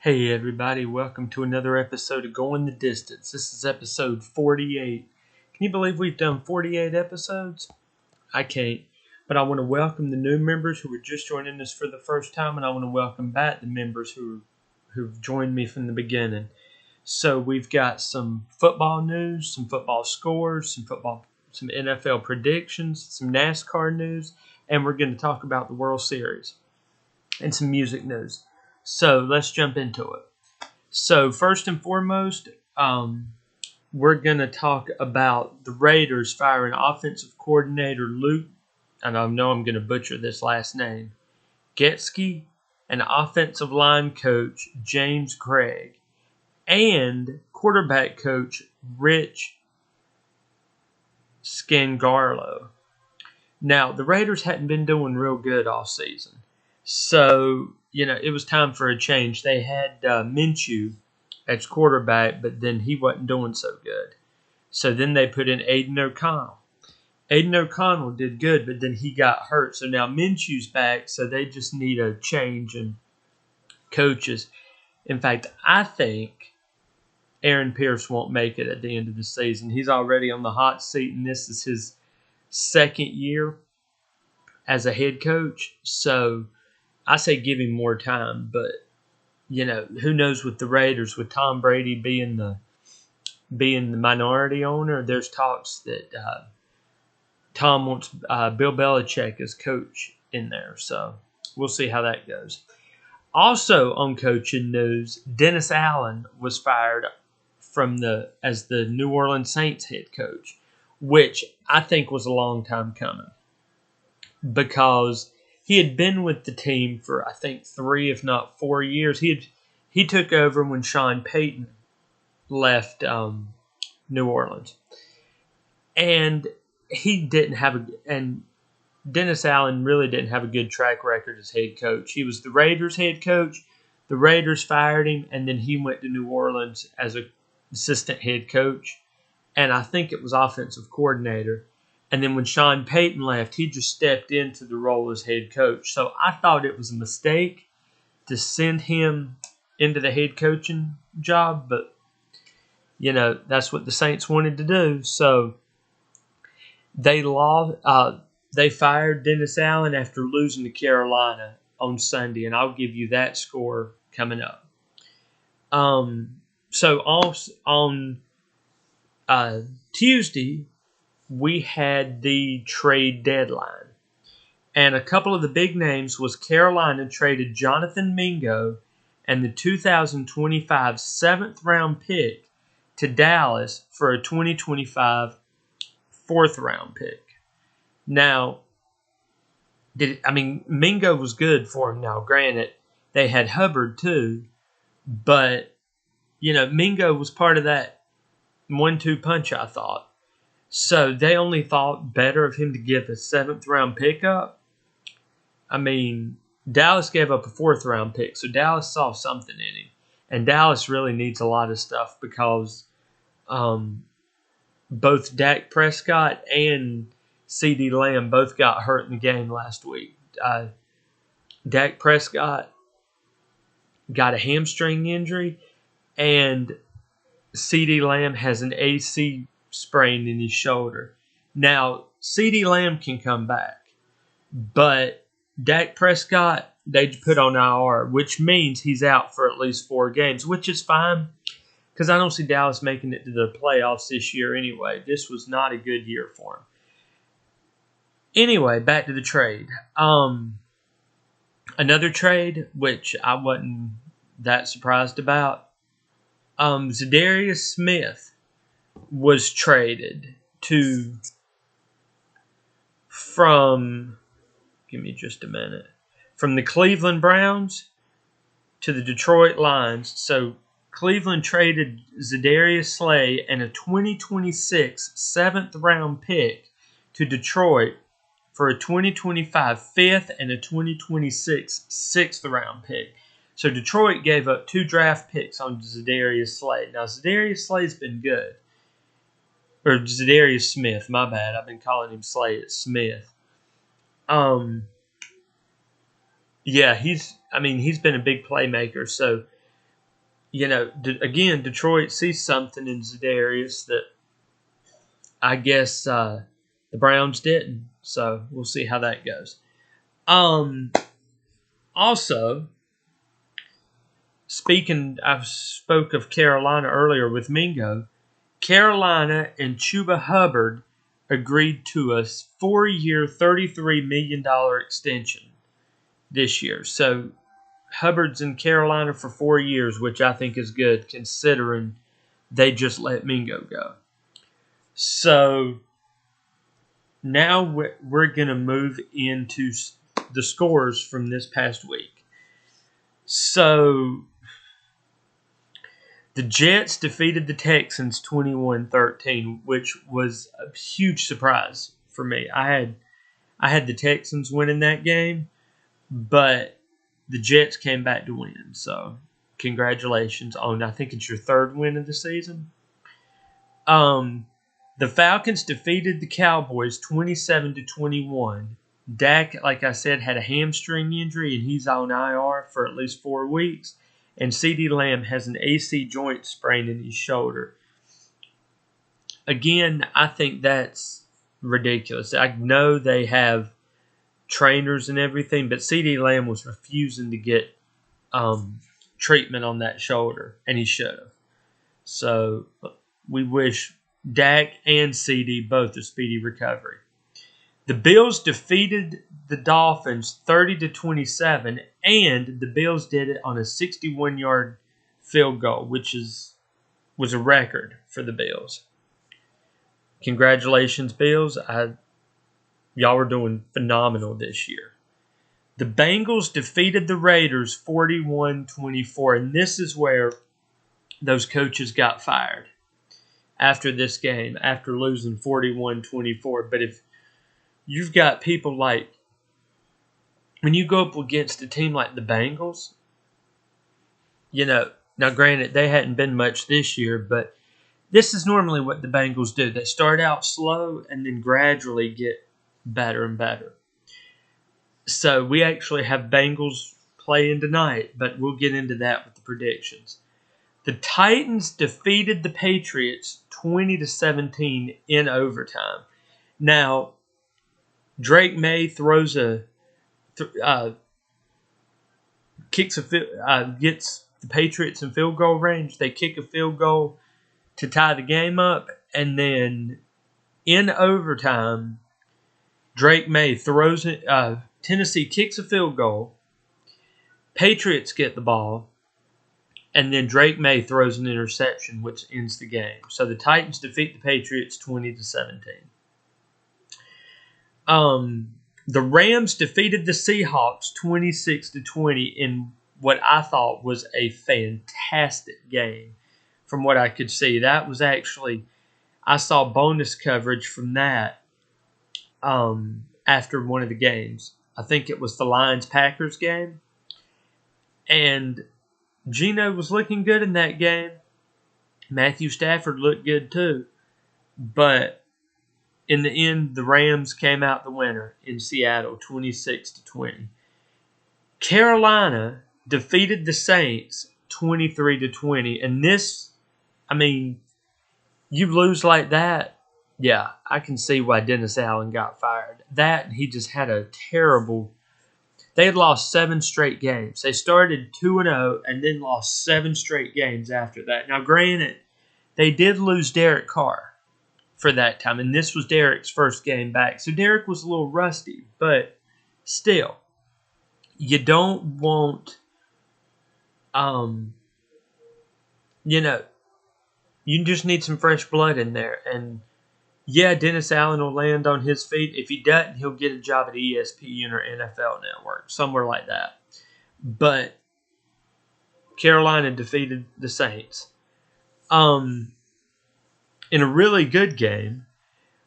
Hey everybody, welcome to another episode of Going the Distance. This is episode 48. Can you believe we've done 48 episodes? I can't. But I want to welcome the new members who are just joining us for the first time, and I want to welcome back the members who've joined me from the beginning. So we've got some football news, some football scores, some NFL predictions, some NASCAR news, and we're going to talk about the World Series and some music news. So let's jump into it. So first and foremost, we're going to talk about the Raiders firing offensive coordinator Luke, and I know I'm going to butcher this last name, Getsky, and offensive line coach James Craig, and quarterback coach Rich Scangarlo. Now, the Raiders hadn't been doing real good all season. So, it was time for a change. They had Minshew as quarterback, but then he wasn't doing so good. So then they put in Aiden O'Connell. Aiden O'Connell did good, but then he got hurt. So now Minshew's back, so they just need a change in coaches. In fact, I think Aaron Pierce won't make it at the end of the season. He's already on the hot seat, and this is his second year as a head coach. So I say give him more time, but who knows with the Raiders, with Tom Brady being the minority owner. There's talks that Tom wants Bill Belichick as coach in there, so we'll see how that goes. Also on coaching news, Dennis Allen was fired as the New Orleans Saints head coach, which I think was a long time coming because he had been with the team for, I think, 3, if not 4 years. He took over when Sean Payton left New Orleans. And Dennis Allen really didn't have a good track record as head coach. He was the Raiders head coach. The Raiders fired him, and then he went to New Orleans as an assistant head coach. And I think it was offensive coordinator. And then when Sean Payton left, he just stepped into the role as head coach. So I thought it was a mistake to send him into the head coaching job. But, that's what the Saints wanted to do. So they fired Dennis Allen after losing to Carolina on Sunday. And I'll give you that score coming up. So on Tuesday, we had the trade deadline. And a couple of the big names was Carolina traded Jonathan Mingo and the 2025 7th-round pick to Dallas for a 2025 4th-round pick. Now, Mingo was good for him. Now, granted, they had Hubbard too, but, Mingo was part of that 1-2 punch, I thought. So they only thought better of him to give a 7th-round pick up. Dallas gave up a 4th-round pick, so Dallas saw something in him. And Dallas really needs a lot of stuff because both Dak Prescott and CeeDee Lamb both got hurt in the game last week. Dak Prescott got a hamstring injury, and CeeDee Lamb has an AC sprain in his shoulder. Now, CeeDee Lamb can come back, but Dak Prescott, they put on IR, which means he's out for at least 4 games, which is fine because I don't see Dallas making it to the playoffs this year anyway. This was not a good year for him. Anyway, back to the trade. Another trade, which I wasn't that surprised about, Zadarius Smith was traded from the Cleveland Browns to the Detroit Lions. So Cleveland traded Zadarius Slay and a 2026 7th-round pick to Detroit for a 2025 5th and a 2026 6th-round pick. So Detroit gave up 2 draft picks on Zadarius Slay. Now, Zadarius Slay's been good. Or Zadarius Smith, my bad. I've been calling him Slay. It's Smith. Yeah, he's been a big playmaker. So again, Detroit sees something in Za'Darius that I guess the Browns didn't. So we'll see how that goes. Also, I spoke of Carolina earlier with Mingo. Carolina and Chuba Hubbard agreed to a 4-year, $33 million extension this year. So Hubbard's in Carolina for 4 years, which I think is good considering they just let Mingo go. So now we're going to move into the scores from this past week. So the Jets defeated the Texans 21-13, which was a huge surprise for me. I had the Texans winning that game, but the Jets came back to win. So congratulations on, I think it's your third win of the season. The Falcons defeated the Cowboys 27-21. Dak, like I said, had a hamstring injury, and he's on IR for at least 4 weeks. And CeeDee Lamb has an AC joint sprain in his shoulder. Again, I think that's ridiculous. I know they have trainers and everything, but CeeDee Lamb was refusing to get treatment on that shoulder, and he should have. So we wish Dak and CeeDee both a speedy recovery. The Bills defeated the Dolphins 30-27, and the Bills did it on a 61-yard field goal, which was a record for the Bills. Congratulations, Bills. Y'all are doing phenomenal this year. The Bengals defeated the Raiders 41-24, and this is where those coaches got fired after this game, after losing 41-24. But if you've got people like, when you go up against a team like the Bengals, now granted, they hadn't been much this year, but this is normally what the Bengals do. They start out slow and then gradually get better and better. So we actually have Bengals playing tonight, but we'll get into that with the predictions. The Titans defeated the Patriots 20-17 in overtime. Now, Drake May gets the Patriots in field goal range. They kick a field goal to tie the game up, and then in overtime, Drake May throws it. Tennessee kicks a field goal. Patriots get the ball, and then Drake May throws an interception, which ends the game. So the Titans defeat the Patriots 20-17. The Rams defeated the Seahawks 26-20 in what I thought was a fantastic game. From what I could see, that was actually, I saw bonus coverage from that after one of the games. I think it was the Lions-Packers game. And Geno was looking good in that game. Matthew Stafford looked good too. But in the end, the Rams came out the winner in Seattle, 26-20. Carolina defeated the Saints 23-20. And this, you lose like that, yeah, I can see why Dennis Allen got fired. That, he just had a terrible. They had lost 7 straight games. They started 2-0 and then lost 7 straight games after that. Now, granted, they did lose Derek Carr for that time, and this was Derek's first game back. So Derek was a little rusty, but still, you don't want, you just need some fresh blood in there. And yeah, Dennis Allen will land on his feet. If he doesn't, he'll get a job at ESPN or NFL Network, somewhere like that. But Carolina defeated the Saints. In a really good game,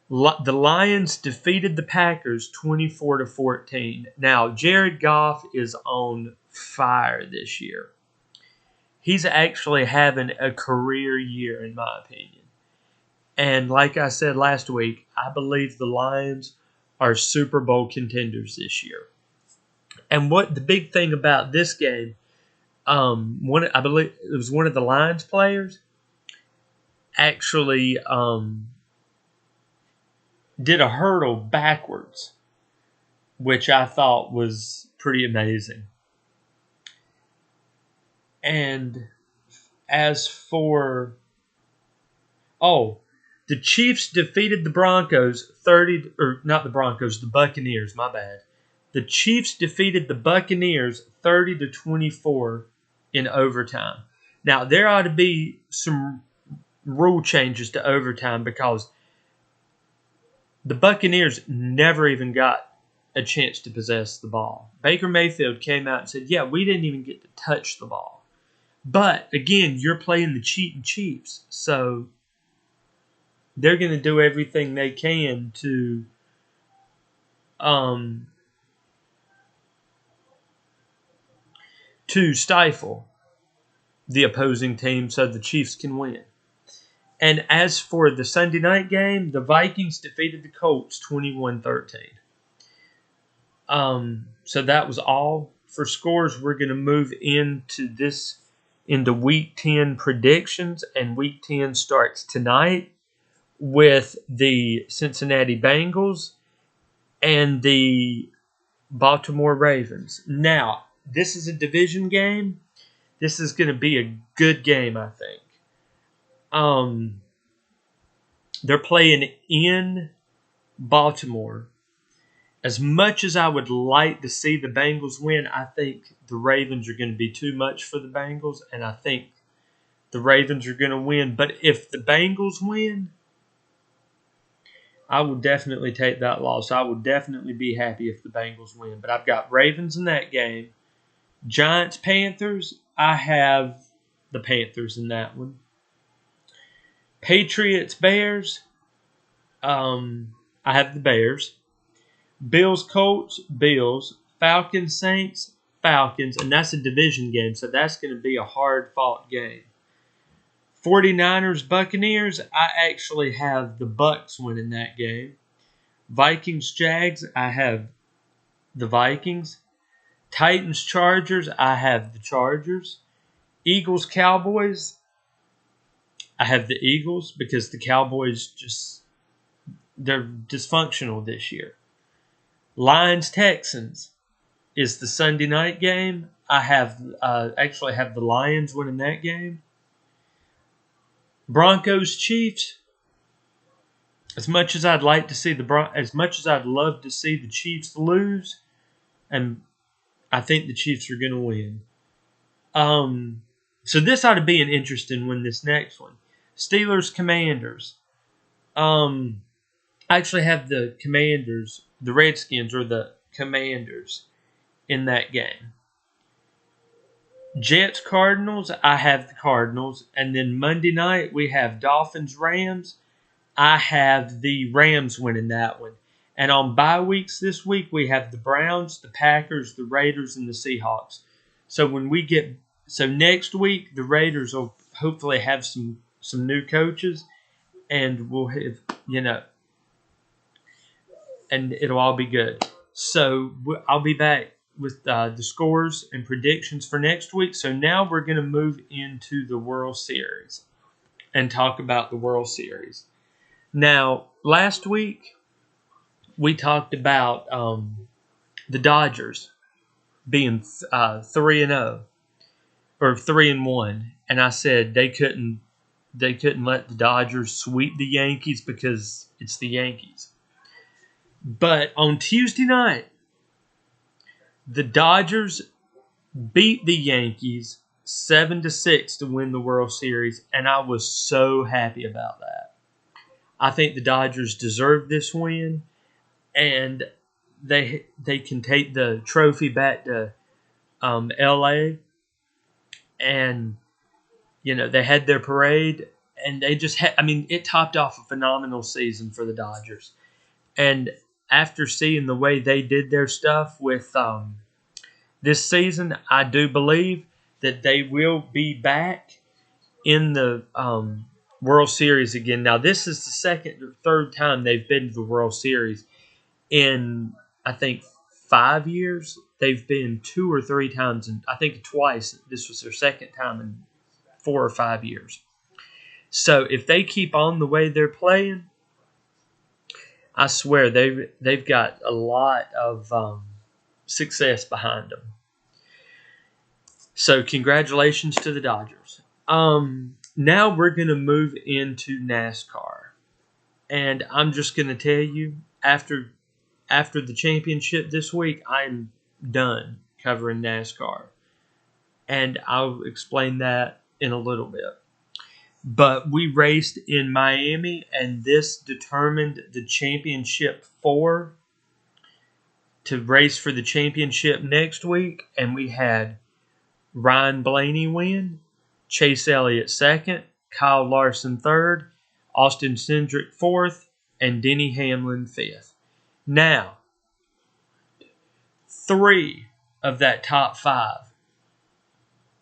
the Lions defeated the Packers 24-14. Now, Jared Goff is on fire this year. He's actually having a career year, in my opinion. And like I said last week, I believe the Lions are Super Bowl contenders this year. And what the big thing about this game, I believe it was one of the Lions players actually did a hurdle backwards, which I thought was pretty amazing. And as for the Chiefs defeated the Broncos 30 or not the Broncos, the Buccaneers, my bad. The Chiefs defeated the Buccaneers 30-24 in overtime. Now, there ought to be some rule changes to overtime because the Buccaneers never even got a chance to possess the ball. Baker Mayfield came out and said, yeah, we didn't even get to touch the ball. But, again, you're playing the cheating Chiefs, so they're going to do everything they can to stifle the opposing team so the Chiefs can win. And as for the Sunday night game, the Vikings defeated the Colts 21-13. So that was all for scores. We're going to move into Week 10 predictions, and Week 10 starts tonight with the Cincinnati Bengals and the Baltimore Ravens. Now, this is a division game. This is going to be a good game, I think. They're playing in Baltimore. As much as I would like to see the Bengals win, I think the Ravens are going to be too much for the Bengals, and I think the Ravens are going to win. But if the Bengals win, I will definitely take that loss. I would definitely be happy if the Bengals win. But I've got Ravens in that game. Giants, Panthers, I have the Panthers in that one. Patriots, Bears, I have the Bears. Bills, Colts, Bills. Falcons, Saints, Falcons. And that's a division game, so that's going to be a hard-fought game. 49ers, Buccaneers, I actually have the Bucs winning that game. Vikings, Jags, I have the Vikings. Titans, Chargers, I have the Chargers. Eagles, Cowboys, I have the Eagles because the Cowboys they're dysfunctional this year. Lions, Texans is the Sunday night game. I actually have the Lions winning that game. Broncos, Chiefs. As much as I'd love to see the Chiefs lose, and I think the Chiefs are going to win. So this ought to be an interesting one, this next one. Steelers, Commanders. I actually have the Commanders, the Redskins, or the Commanders in that game. Jets, Cardinals, I have the Cardinals. And then Monday night, we have Dolphins, Rams. I have the Rams winning that one. And on bye weeks this week, we have the Browns, the Packers, the Raiders, and the Seahawks. So next week, the Raiders will hopefully have some new coaches, and we'll have, and it'll all be good. So I'll be back with the scores and predictions for next week. So now we're going to move into the World Series and talk about the World Series. Now, last week we talked about the Dodgers being 3-0 or 3-1, and I said they couldn't let the Dodgers sweep the Yankees because it's the Yankees. But on Tuesday night, the Dodgers beat the Yankees 7-6 to win the World Series, and I was so happy about that. I think the Dodgers deserve this win, and they can take the trophy back to L.A. And they had their parade, and they just had. I mean, it topped off a phenomenal season for the Dodgers. And after seeing the way they did their stuff with this season, I do believe that they will be back in the World Series again. Now, this is the second or third time they've been to the World Series in, I think, 5 years. they've been 2 or 3 times, and I think twice. This was their second time in 4 or 5 years. So if they keep on the way they're playing, I swear they've got a lot of success behind them. So congratulations to the Dodgers. Now we're going to move into NASCAR. And I'm just going to tell you, after the championship this week, I'm done covering NASCAR. And I'll explain that in a little bit. But we raced in Miami, and this determined the championship 4 to race for the championship next week. And we had Ryan Blaney win, Chase Elliott second, Kyle Larson third, Austin Cindric fourth, and Denny Hamlin fifth. Now, 3 of that top 5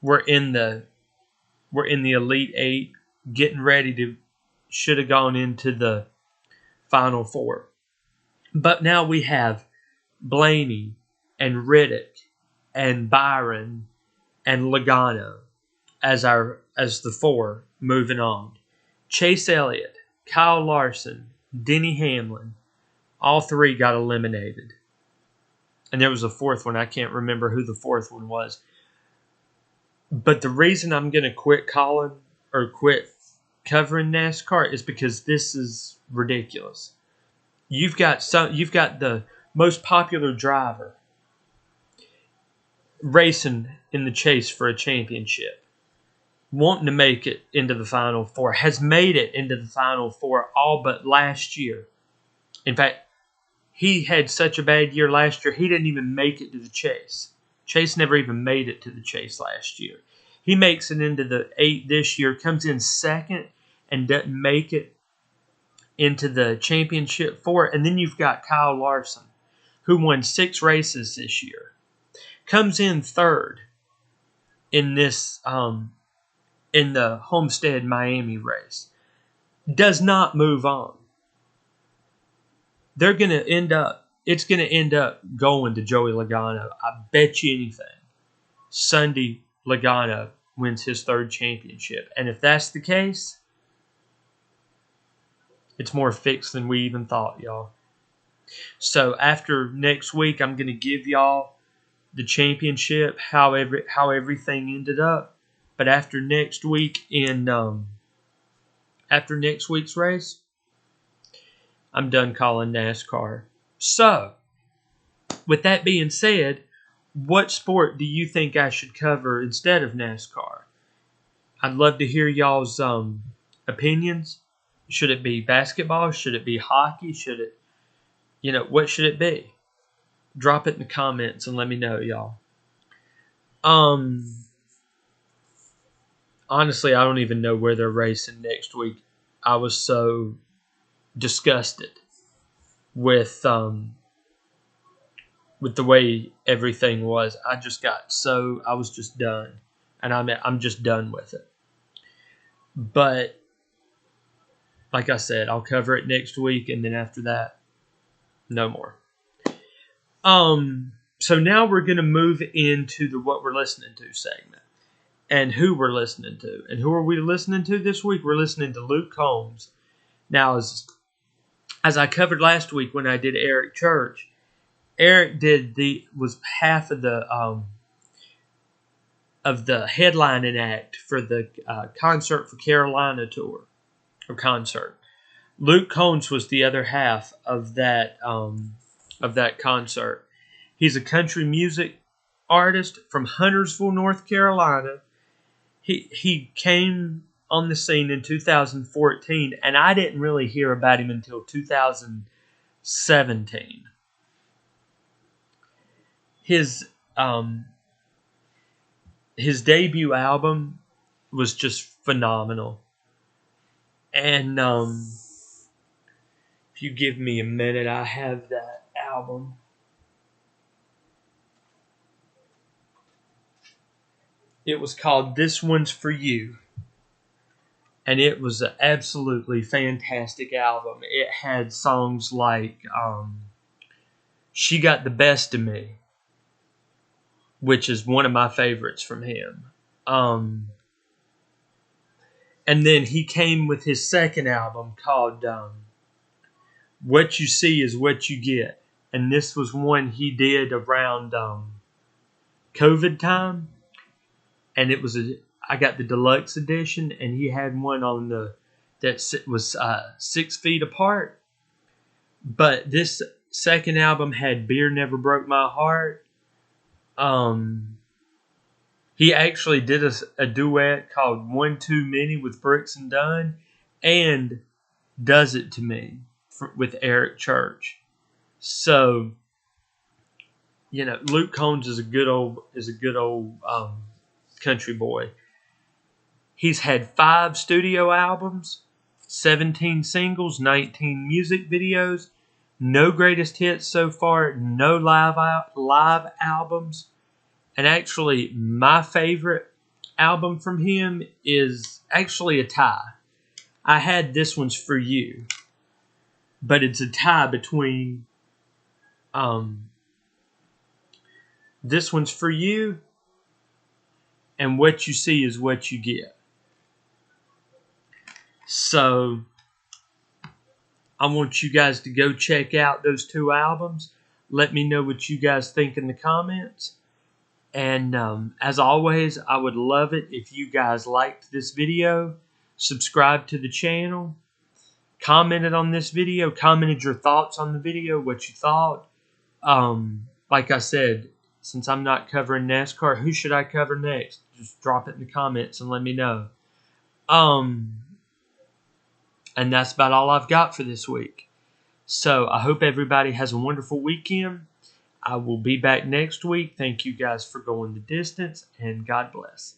were in the Elite 8, getting ready to should have gone into the Final 4. But now we have Blaney and Riddick and Byron and Logano as the 4 moving on. Chase Elliott, Kyle Larson, Denny Hamlin, all 3 got eliminated. And there was a 4th one. I can't remember who the 4th one was. But the reason I'm going to quit covering NASCAR is because this is ridiculous. You've got the most popular driver racing in the chase for a championship, wanting to make it into the Final 4, has made it into the Final 4 all but last year. In fact, he had such a bad year last year, he didn't even make it to the chase. Chase never even made it to the chase last year. He makes it into the 8 this year, comes in second, and doesn't make it into the championship 4. And then you've got Kyle Larson, who won 6 races this year, comes in third in this in the Homestead Miami race, does not move on. It's going to end up going to Joey Logano. I bet you anything. Sunday, Logano wins his 3rd championship. And if that's the case, it's more fixed than we even thought, y'all. So after next week, I'm going to give y'all the championship, how everything ended up. But after next week after next week's race, I'm done calling NASCAR. So, with that being said, what sport do you think I should cover instead of NASCAR? I'd love to hear y'all's opinions. Should it be basketball? Should it be hockey? What should it be? Drop it in the comments and let me know, y'all. Honestly, I don't even know where they're racing next week. I was so disgusted with the way everything was. I was just done, and I'm just done with it. But like I said, I'll cover it next week, and then after that, no more. So now we're going to move into the what we're listening to segment, and who we're listening to. And who are we listening to this week? We're listening to Luke Combs. Now, as I covered last week when I did Eric Church, Eric was half of the headlining act for the Concert for Carolina tour or concert. Luke Combs was the other half of that concert. He's a country music artist from Huntersville, North Carolina. He came on the scene in 2014, and I didn't really hear about him until 2017. His debut album was just phenomenal. And if you give me a minute, I have that album. It was called This One's For You. And it was an absolutely fantastic album. It had songs like She Got the Best of Me. which is one of my favorites from him. And then he came with his second album called What You See Is What You Get. And this was one he did around COVID time. And it was I got the deluxe edition, and he had one on that was 6 feet apart. But this second album had Beer Never Broke My Heart. He actually did a duet called One Too Many with Brooks and Dunn, and Does It To Me with Eric Church. So, Luke Combs is a good old country boy. He's had 5 studio albums, 17 singles, 19 music videos, no greatest hits so far, no live albums. And actually, my favorite album from him is actually a tie. I had This One's For You, but it's a tie between This One's For You and What You See Is What You Get. So, I want you guys to go check out those 2 albums. Let me know what you guys think in the comments. And as always, I would love it if you guys liked this video, subscribed to the channel, commented on this video, commented your thoughts on the video, what you thought. Like I said, since I'm not covering NASCAR, who should I cover next? Just drop it in the comments and let me know. And that's about all I've got for this week. So I hope everybody has a wonderful weekend. I will be back next week. Thank you guys for going the distance, and God bless.